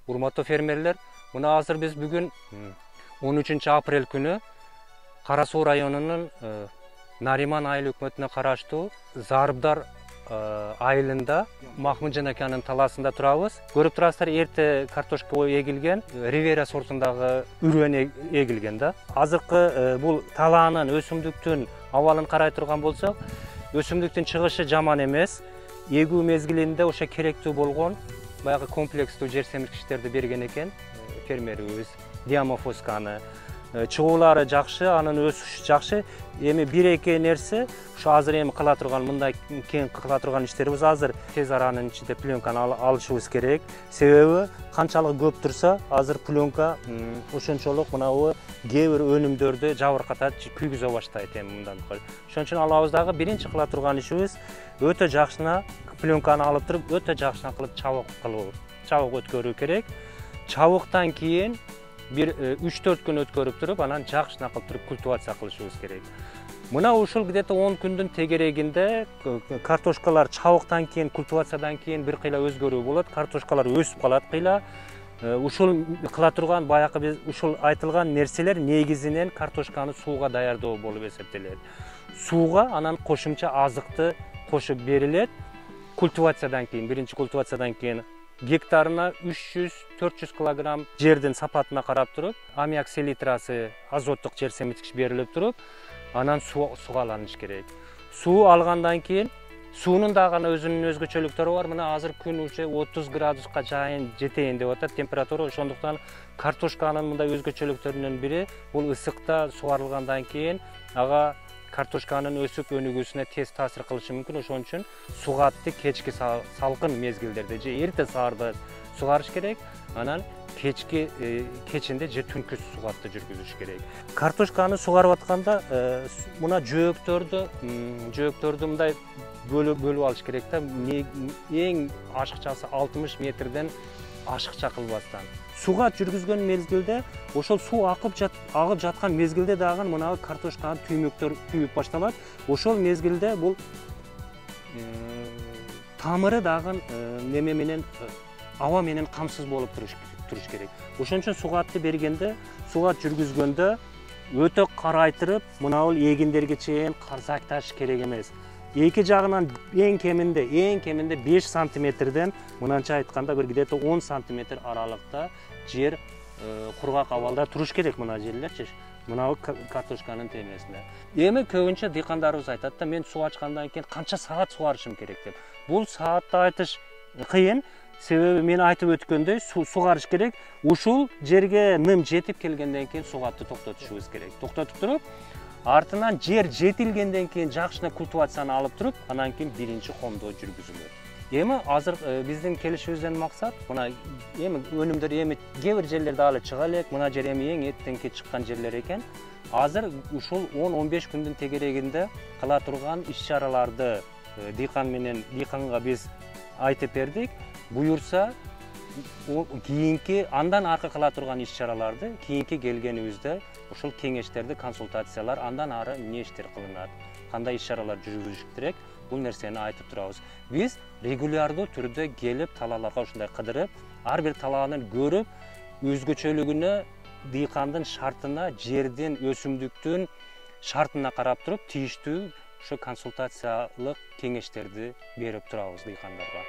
Урматтуу фермерлер, мына азыр биз бүгүн 13 апрель күнү Кара Суу районунун Нариман айыл өкмөтүнө караштуу Зарыбдар айылында Махмуджан аканын талаасында турабыз. Көрүп турасыздар, эрте картошка эгилген, Ривера сортундагы үрөн эгилген да. Азыркы бул талаанын өсүмдүктүн абалын карай турган болсок, өсүмдүктүн чыгышы жаман эмес. Эгүү мезгилинде ошо керектүү болгон баягы комплекстүү жер семирткичтерди берген экен фермерибиз. Диамофосканы чыгуулары жакшы, анын өсүшү жакшы. Эми бир-эки нерсе ушу азыр эми кыла турган, мындай кең кыла турган иштерибиз азыр тез аранын ичинде пленканы алышыбыз керек. Себеби канчалык көп турса, азыр пленка ошончолук мынабу кээ бир өнүмдөрдү жабыркатат, күйгүзө баштайт эми мындан. Ошон үчүн алабыз дагы биринчи кыла турган ишибиз өтө жакшына пленканы алып туруп, өтө жакшына кылып чабык өткөрүү керек. Чабыктан кийин бир 3-4 күн өткөрүп туруп, анан жакшына кылып туруп культивация кылышыбыз керек. Мына ушул где-то 10 күндүн тегерегинде картошкалар чабыктан кийин, культивациядан кийин бир кыйла өзгөрүү болот. Картошкалар өсүп калат кыйла. Ушул кыла турган баягы биз ушул айтылган нерселер негизинен картошканы сууга даярдоо болуп эсептелет. Сууга анан кошумча азыкты кошуп берилет. Культивациядан кийин, биринчи культивациядан кийин гектарына 300-400 килограмм жердин сапатына карап туруп, аммиак селитрасы, азоттук жер семирткич берилип туруп, анан сугаланыш керек. Суу алгандан кийин, суунун дагы өзүнүн өзгөчөлүктөрү бар. Мына азыр күн уже 30 градуска жетейин деп атат температура. Ошондуктан картошканын мындай өзгөчөлүктөрүнүн бири бул ысыкта сугарылгандан кийин ага картошканын өсүп өнүгүүсүнө тез таасир кылышы мүмкүн. Ошон үчүн сугатты кечки салкын мезгилдерде же эрте саарда сугарыш керек. Анан кечинде же түнкү сугатты жүргүзүш керек. Картошканы сугарып атканда мына жөөктөрдү мындай бөлүп алыш керек да. Эң ашыкчасы 60 метрден ашыкча кылбастан. Суга жүргүзгөн мезгилде ошол суу агып жаткан мезгилде дагы мына картошканын түймөктөр күйүп башталат. Ошол мезгилде бул тамыры дагы неме менен аба менен камсыз болуп туруш керек. Ошон үчүн сугатты бергенде, сугат жүргүзгөндө өтө карайтырып, мына бул эгиндерге чейин карзакташ керек эмес. Эки жагынан эң кеминде 5 сантиметрден, мынанча айтканда бир где-то 10 сантиметр аралыкта жер кургак абалда туруш керек мына жерлерчи. Мына картошканын темесинде. Эми көбүнчө дыйкандарыбыз айтат да, мен суу ачкандан кийин канча саат сугарышым керек деп. Бул саатты айтыш кыйын. Себеби мен айтып өткөндөй, сугарыш керек. Ушул жерге ным жетип келгенден кийин сугатты токтотушубуз керек. Токтотуп туруп, артынан жер жетилгенден кийин жакшына культивацияны алып туруп, анан кийин биринчи комдоо жүргүзүлөт. Эми азыр биздин келишибизден максат, мына эми өнүмдөр эми кээ бир жерлерде алы чыга элек, мына жер эми эң эттенки чыккан жерлер экен. Азыр ушул 10-15 күндүн тегерегинде кыла турган иш-чараларды дыйканга биз айтып бердик. Буюрса, кийинки андан аркы кыла турган иш-чараларды кийинки келгенибизде ушул кеңештерди, консультациялар, андан ары эмне иштер кылынат, кандай иш-чаралар жүргүзүш керек, бул нерсени айтып турабыз. Биз регулярдуу түрдө келип талааларга ушундай кыдырып, ар бир талаанын көрүп, өзгөчөлүгүнө, дыйкандын шартына, жердин, өсүмдүктүн шартына карап туруп, тийиштүү ошо консультациялык кеңештерди берип турабыз дыйкандарга.